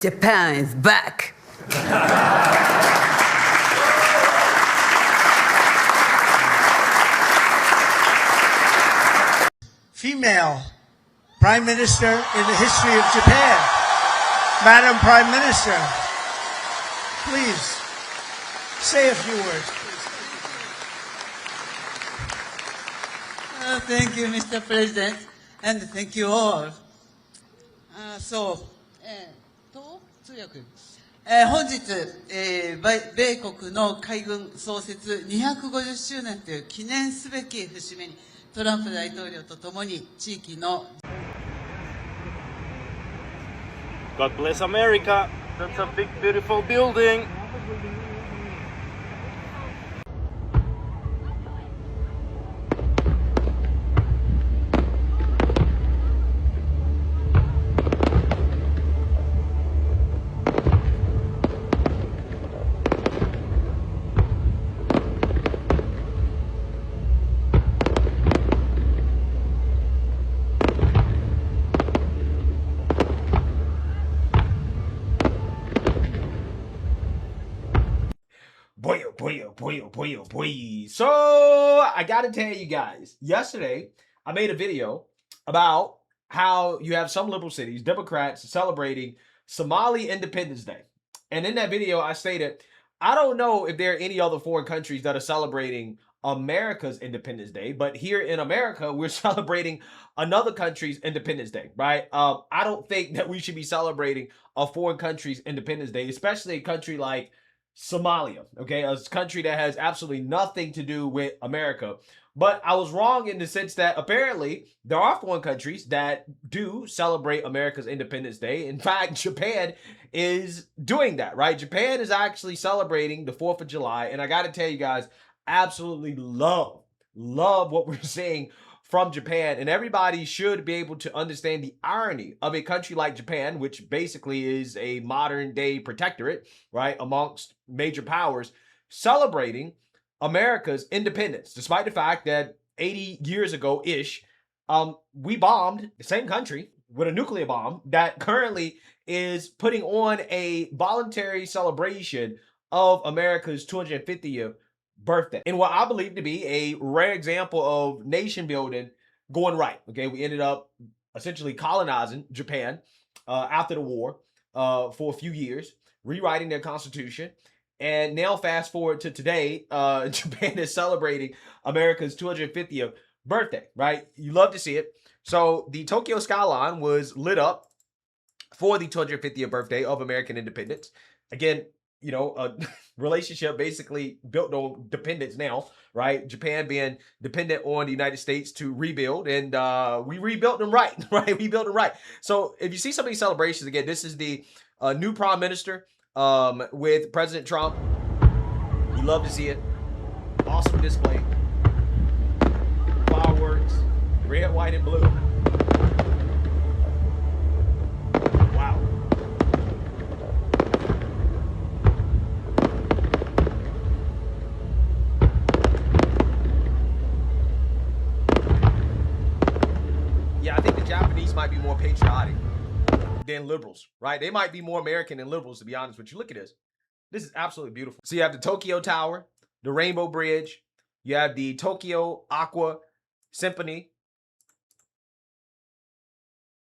Japan is back. Female Prime Minister in the history of Japan. Madam Prime Minister, please say a few words. Thank you, Mr. President, and thank you all. 通訳。本日、米国の海軍創設250周年という記念すべき節目に、トランプ大統領とともに地域の God bless America. That's a big, beautiful building. Boy. So I gotta tell you guys, yesterday I made a video about how you have some liberal cities, Democrats, celebrating Somali Independence Day. And in that video, I stated, I don't know if there are any other foreign countries that are celebrating America's Independence Day, but here in America, we're celebrating another country's Independence Day, right? I don't think that we should be celebrating a foreign country's Independence Day, especially a country like Somalia, okay, a country that has absolutely nothing to do with America. But I was wrong in the sense that apparently there are foreign countries that do celebrate America's Independence Day. In fact, Japan is doing that, right? Japan is actually celebrating the 4th of July. And I got to tell you guys, absolutely love what we're seeing from Japan. And everybody should be able to understand the irony of a country like Japan, which basically is a modern day protectorate, right, amongst major powers, celebrating America's independence, despite the fact that 80 years ago-ish, we bombed the same country with a nuclear bomb that currently is putting on a voluntary celebration of America's 250th birthday in what I believe to be a rare example of nation building going right. Okay, we ended up essentially colonizing Japan after the war for a few years, rewriting their constitution, and now fast forward to today, Japan is celebrating America's 250th birthday, right? You love to see it. So the Tokyo skyline was lit up for the 250th birthday of American independence. Again, you know, a relationship basically built on dependence now, right? Japan being dependent on the United States to rebuild, and we rebuilt them right, right? We built them right. So if you see some of these celebrations, again, this is the new prime minister with President Trump. You love to see it. Awesome display. Fireworks, red, white, and blue. Wow. Yeah, I think the Japanese might be more patriotic than liberals, right? They might be more American than liberals, to be honest with you. Look at this. This is absolutely beautiful. So you have the Tokyo Tower, the Rainbow Bridge, you have the Tokyo Aqua Symphony.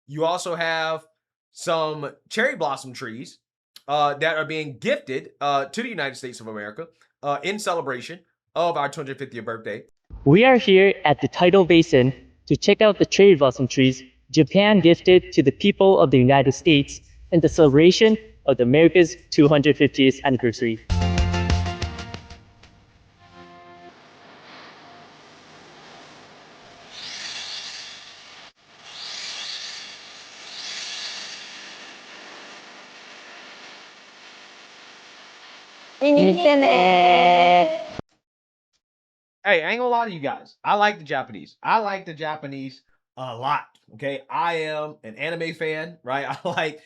You also have some cherry blossom trees that are being gifted to the United States of America in celebration of our 250th birthday. We are here at the tidal basin to check out the cherry blossom trees Japan gifted to the people of the United States in the celebration of America's 250th anniversary. Hey, I ain't gonna lie to you guys. I like the Japanese. I like the Japanese a lot. Okay, I am an anime fan, right? I like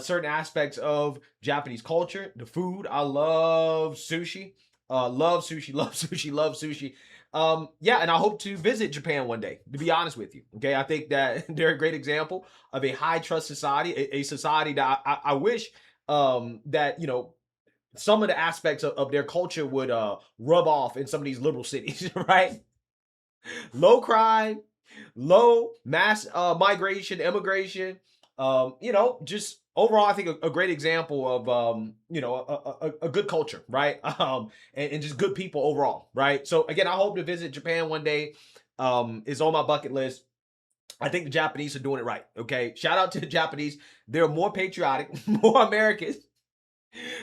certain aspects of Japanese culture, the food. I love sushi. Love sushi. Love sushi. Love sushi. Yeah, and I hope to visit Japan one day, to be honest with you. Okay, I think that they're a great example of a high trust society, a society that I wish that, you know, some of the aspects of their culture would rub off in some of these liberal cities, right? Low crime, low mass migration, immigration, you know, just overall, I think a great example of, you know, a good culture, right? And just good people overall, right? So again, I hope to visit Japan one day. It's on my bucket list. I think the Japanese are doing it right. Okay. Shout out to the Japanese. They're more patriotic, more Americans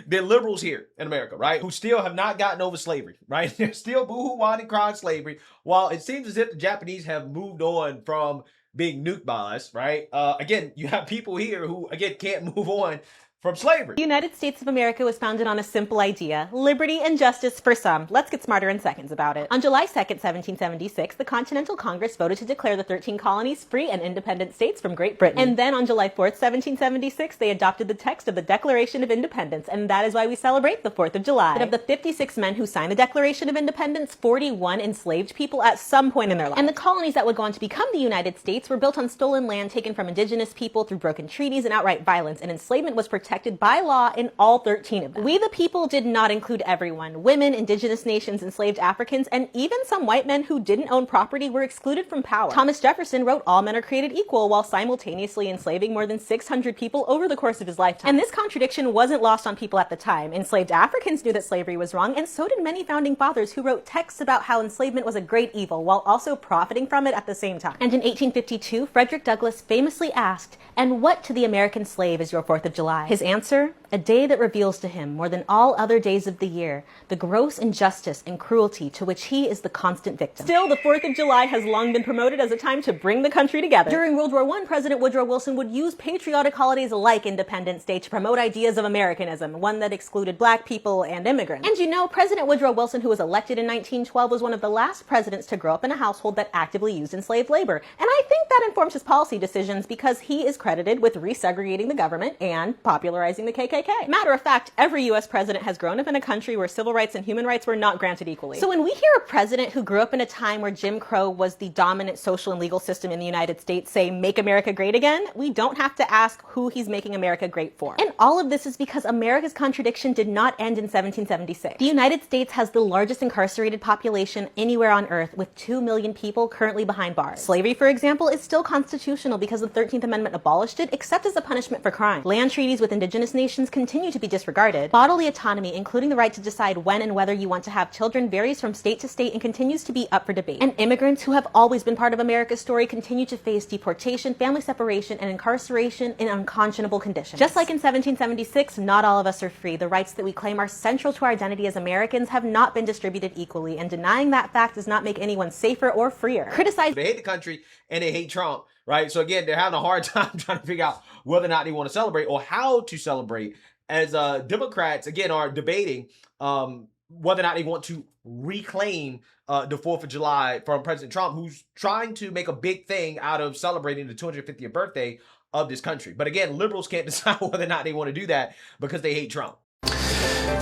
than liberals here in America, right? Who still have not gotten over slavery, right? They're still boohoo whining crying slavery. While it seems as if the Japanese have moved on from being nuked by us, right? Again, you have people here who, again, can't move on from slavery. The United States of America was founded on a simple idea: liberty and justice for some. Let's get smarter in seconds about it. On July 2nd, 1776, the Continental Congress voted to declare the 13 colonies free and independent states from Great Britain. And then on July 4th, 1776, they adopted the text of the Declaration of Independence, and that is why we celebrate the 4th of July. But of the 56 men who signed the Declaration of Independence, 41 enslaved people at some point in their life. And the colonies that would go on to become the United States were built on stolen land taken from indigenous people through broken treaties and outright violence, and enslavement was protected by law in all 13 of them. We the people did not include everyone. Women, indigenous nations, enslaved Africans, and even some white men who didn't own property were excluded from power. Thomas Jefferson wrote all men are created equal while simultaneously enslaving more than 600 people over the course of his lifetime. And this contradiction wasn't lost on people at the time. Enslaved Africans knew that slavery was wrong, and so did many founding fathers who wrote texts about how enslavement was a great evil while also profiting from it at the same time. And in 1852, Frederick Douglass famously asked, "And what to the American slave is your 4th of July?" His answer: a day that reveals to him, more than all other days of the year, the gross injustice and cruelty to which he is the constant victim. Still, the 4th of July has long been promoted as a time to bring the country together. During World War I, President Woodrow Wilson would use patriotic holidays like Independence Day to promote ideas of Americanism, one that excluded black people and immigrants. And you know, President Woodrow Wilson, who was elected in 1912, was one of the last presidents to grow up in a household that actively used enslaved labor. And I think that informs his policy decisions because he is credited with resegregating the government and popularizing the KKK. Matter of fact, every U.S. president has grown up in a country where civil rights and human rights were not granted equally. So when we hear a president who grew up in a time where Jim Crow was the dominant social and legal system in the United States say, "Make America great again," we don't have to ask who he's making America great for. And all of this is because America's contradiction did not end in 1776. The United States has the largest incarcerated population anywhere on earth, with 2 million people currently behind bars. Slavery, for example, is still constitutional because the 13th Amendment abolished it, except as a punishment for crime. Land treaties with indigenous nations continue to be disregarded. Bodily autonomy, including the right to decide when and whether you want to have children, varies from state to state and continues to be up for debate. And immigrants, who have always been part of America's story, continue to face deportation, family separation, and incarceration in unconscionable conditions. Just like in 1776, not all of us are free. The rights that we claim are central to our identity as Americans have not been distributed equally, and denying that fact does not make anyone safer or freer. They hate the country and they hate Trump, right? So again, they're having a hard time trying to figure out whether or not they want to celebrate or how to celebrate, as Democrats, again, are debating whether or not they want to reclaim the 4th of July from President Trump, who's trying to make a big thing out of celebrating the 250th birthday of this country. But again, liberals can't decide whether or not they want to do that because they hate Trump.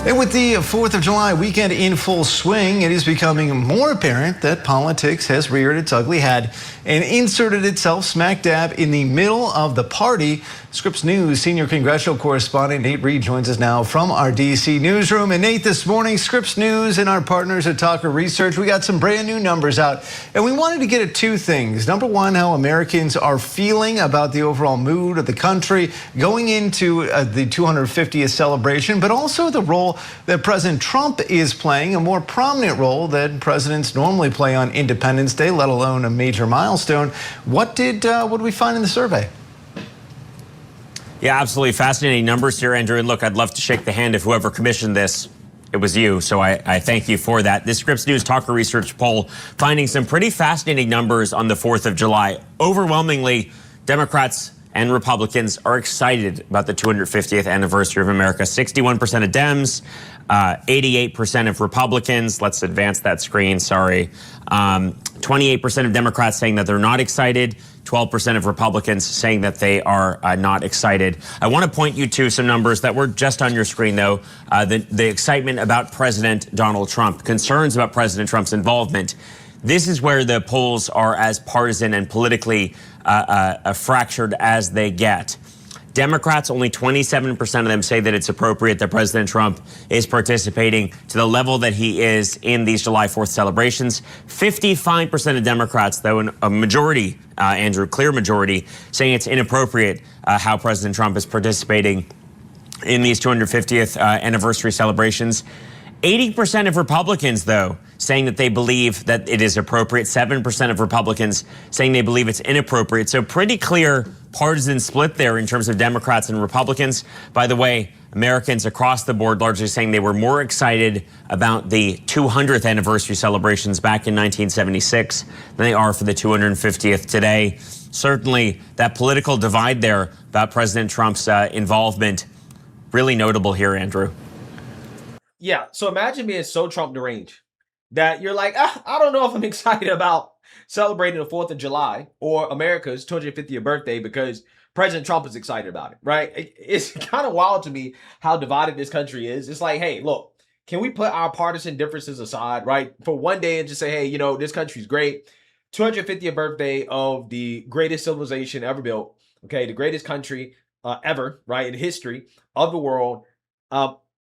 And with the 4th of July weekend in full swing, it is becoming more apparent that politics has reared its ugly head and inserted itself smack dab in the middle of the party. Scripps News senior congressional correspondent Nate Reed joins us now from our DC newsroom. And Nate, this morning, Scripps News and our partners at Talker Research, we got some brand new numbers out, and we wanted to get at two things. Number one, how Americans are feeling about the overall mood of the country going into the 250th celebration, but also the role that President Trump is playing, a more prominent role than presidents normally play on Independence Day, let alone a major milestone. What did we find in the survey? Yeah, absolutely fascinating numbers here, Andrew. And look, I'd love to shake the hand of whoever commissioned this. It was you, so I thank you for that. This Scripps News Talker Research poll finding some pretty fascinating numbers on the 4th of July. Overwhelmingly, Democrats and Republicans are excited about the 250th anniversary of America. 61% of Dems, 88% of Republicans. Let's advance that screen, sorry. 28% of Democrats saying that they're not excited. 12% of Republicans saying that they are not excited. I want to point you to some numbers that were just on your screen, though. The excitement about President Donald Trump, concerns about President Trump's involvement. This is where the polls are as partisan and politically fractured as they get. Democrats, only 27% of them say that it's appropriate that President Trump is participating to the level that he is in these July 4th celebrations. 55% of Democrats, though, a majority, Andrew, clear majority, saying it's inappropriate how President Trump is participating in these 250th anniversary celebrations. 80% of Republicans, though, saying that they believe that it is appropriate. 7% of Republicans saying they believe it's inappropriate. So pretty clear partisan split there in terms of Democrats and Republicans. By the way, Americans across the board largely saying they were more excited about the 200th anniversary celebrations back in 1976 than they are for the 250th today. Certainly that political divide there about President Trump's involvement, really notable here, Andrew. Yeah, so imagine being so Trump deranged that you're like, I don't know if I'm excited about celebrating the 4th of July or America's 250th birthday because President Trump is excited about it, right? It's kind of wild to me how divided this country is. It's like, hey, look, can we put our partisan differences aside, right, for one day and just say, hey, you know, this country's great. 250th birthday of the greatest civilization ever built, okay, the greatest country ever, right, in history of the world.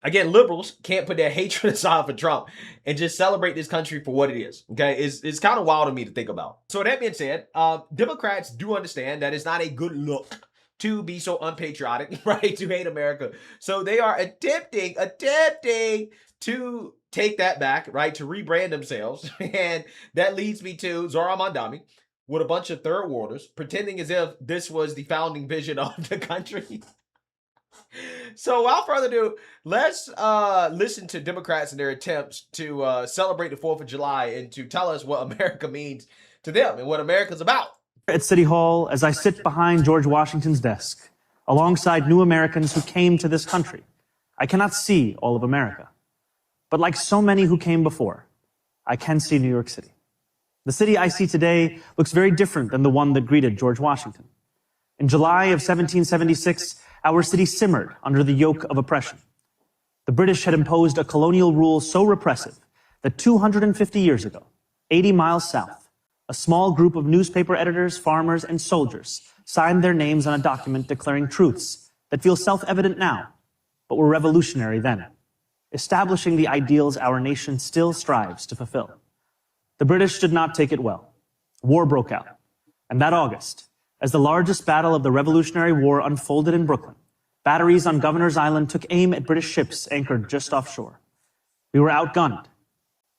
Again, liberals can't put their hatred aside for Trump and just celebrate this country for what it is. Okay, it's kind of wild to me to think about. So that being said, Democrats do understand that it's not a good look to be so unpatriotic, right? To hate America. So they are attempting to take that back, right? To rebrand themselves, and that leads me to Zohran Mamdani with a bunch of third worlders pretending as if this was the founding vision of the country. So without further ado, let's listen to Democrats and their attempts to celebrate the 4th of July and to tell us what America means to them and what America's about. At City Hall, as I sit behind George Washington's desk, alongside new Americans who came to this country, I cannot see all of America. But like so many who came before, I can see New York City. The city I see today looks very different than the one that greeted George Washington. In July of 1776, our city simmered under the yoke of oppression. The British had imposed a colonial rule so repressive that 250 years ago, 80 miles south, a small group of newspaper editors, farmers, and soldiers signed their names on a document declaring truths that feel self-evident now, but were revolutionary then, establishing the ideals our nation still strives to fulfill. The British did not take it well. War broke out, and that August, as the largest battle of the Revolutionary War unfolded in Brooklyn, batteries on Governor's Island took aim at British ships anchored just offshore. We were outgunned,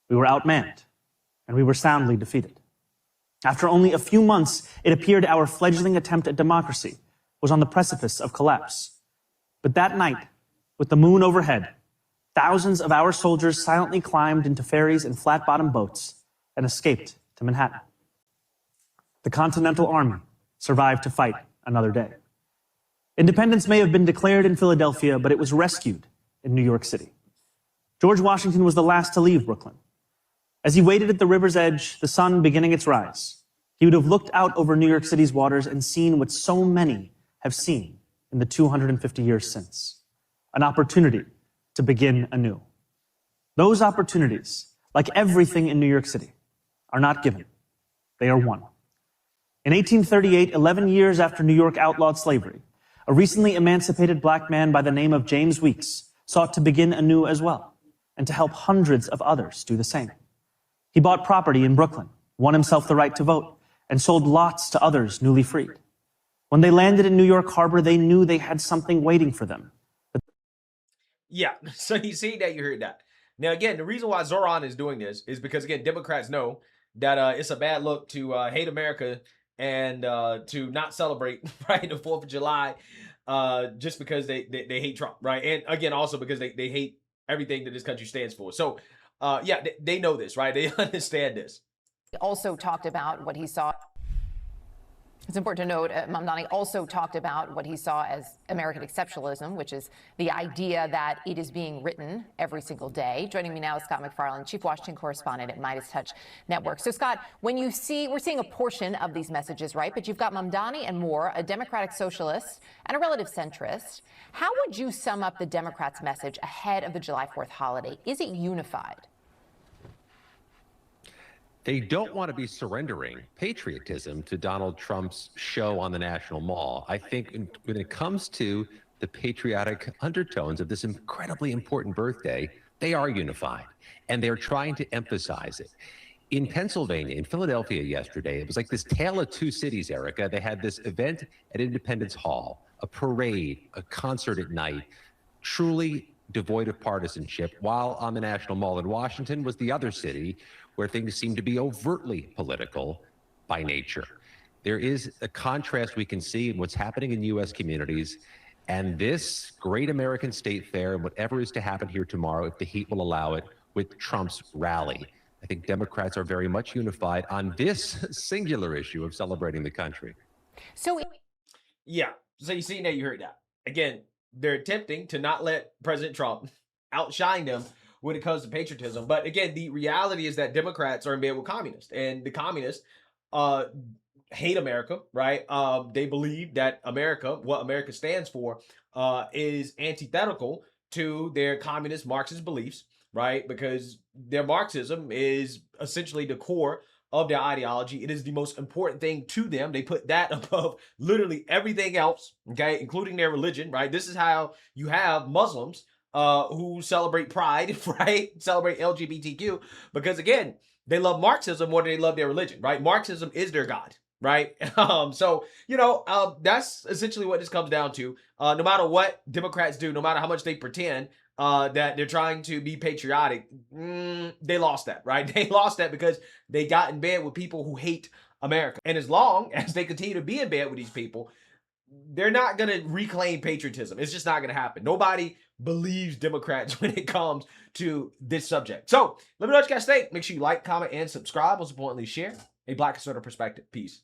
we were outmanned, and we were soundly defeated. After only a few months, it appeared our fledgling attempt at democracy was on the precipice of collapse. But that night, with the moon overhead, thousands of our soldiers silently climbed into ferries and flat-bottom boats and escaped to Manhattan. The Continental Army survived to fight another day. Independence may have been declared in Philadelphia, but it was rescued in New York City. George Washington was the last to leave Brooklyn. As he waited at the river's edge, the sun beginning its rise, he would have looked out over New York City's waters and seen what so many have seen in the 250 years since, an opportunity to begin anew. Those opportunities, like everything in New York City, are not given. They are won. In 1838, 11 years after New York outlawed slavery, a recently emancipated black man by the name of James Weeks sought to begin anew as well, and to help hundreds of others do the same. He bought property in Brooklyn, won himself the right to vote, and sold lots to others newly freed. When they landed in New York Harbor, they knew they had something waiting for them. Yeah, so you see that, you heard that. Now, again, the reason why Zohran is doing this is because, again, Democrats know that it's a bad look to hate America and to not celebrate, right, the 4th of July just because they hate Trump, right? And, again, also because they hate everything that this country stands for. So, yeah, they know this, right? They understand this. Also talked about what he saw. It's important to note, Mamdani also talked about what he saw as American exceptionalism, which is the idea that it is being written every single day. Joining me now is Scott MacFarlane, Chief Washington Correspondent at Midas Touch Network. So, Scott, when you see, we're seeing a portion of these messages, right? But you've got Mamdani and Moore, a Democratic socialist and a relative centrist. How would you sum up the Democrats' message ahead of the July 4th holiday? Is it unified? They don't want to be surrendering patriotism to Donald Trump's show on the National Mall. I think when it comes to the patriotic undertones of this incredibly important birthday, they are unified, and they're trying to emphasize it. In Pennsylvania, in Philadelphia yesterday, it was like this tale of two cities, Erica. They had this event at Independence Hall, a parade, a concert at night, truly devoid of partisanship, while on the National Mall in Washington was the other city where things seem to be overtly political by nature. There is a contrast we can see in what's happening in U.S. communities, and this great American state fair, and whatever is to happen here tomorrow, if the heat will allow it, with Trump's rally. I think Democrats are very much unified on this singular issue of celebrating the country. So, yeah, so you see that, you heard that. Again, they're attempting to not let President Trump outshine them when it comes to patriotism. But again, the reality is that Democrats are in bed with communists, and the communists hate America, right? They believe that America, what America stands for, is antithetical to their communist Marxist beliefs, right? Because their Marxism is essentially the core of their ideology. It is the most important thing to them. They put that above literally everything else, okay, including their religion, right? This is how you have Muslims who celebrate pride, right? Celebrate LGBTQ, because again, they love Marxism more than they love their religion, right? Marxism is their God, right? So, that's essentially what this comes down to. No matter what Democrats do, no matter how much they pretend that they're trying to be patriotic, they lost that, right? They lost that because they got in bed with people who hate America. And as long as they continue to be in bed with these people, they're not going to reclaim patriotism. It's just not going to happen. Nobody believes Democrats when it comes to this subject. So let me know what you guys think. Make sure you like, comment, and subscribe. Most importantly, share a Black conservative perspective. Peace.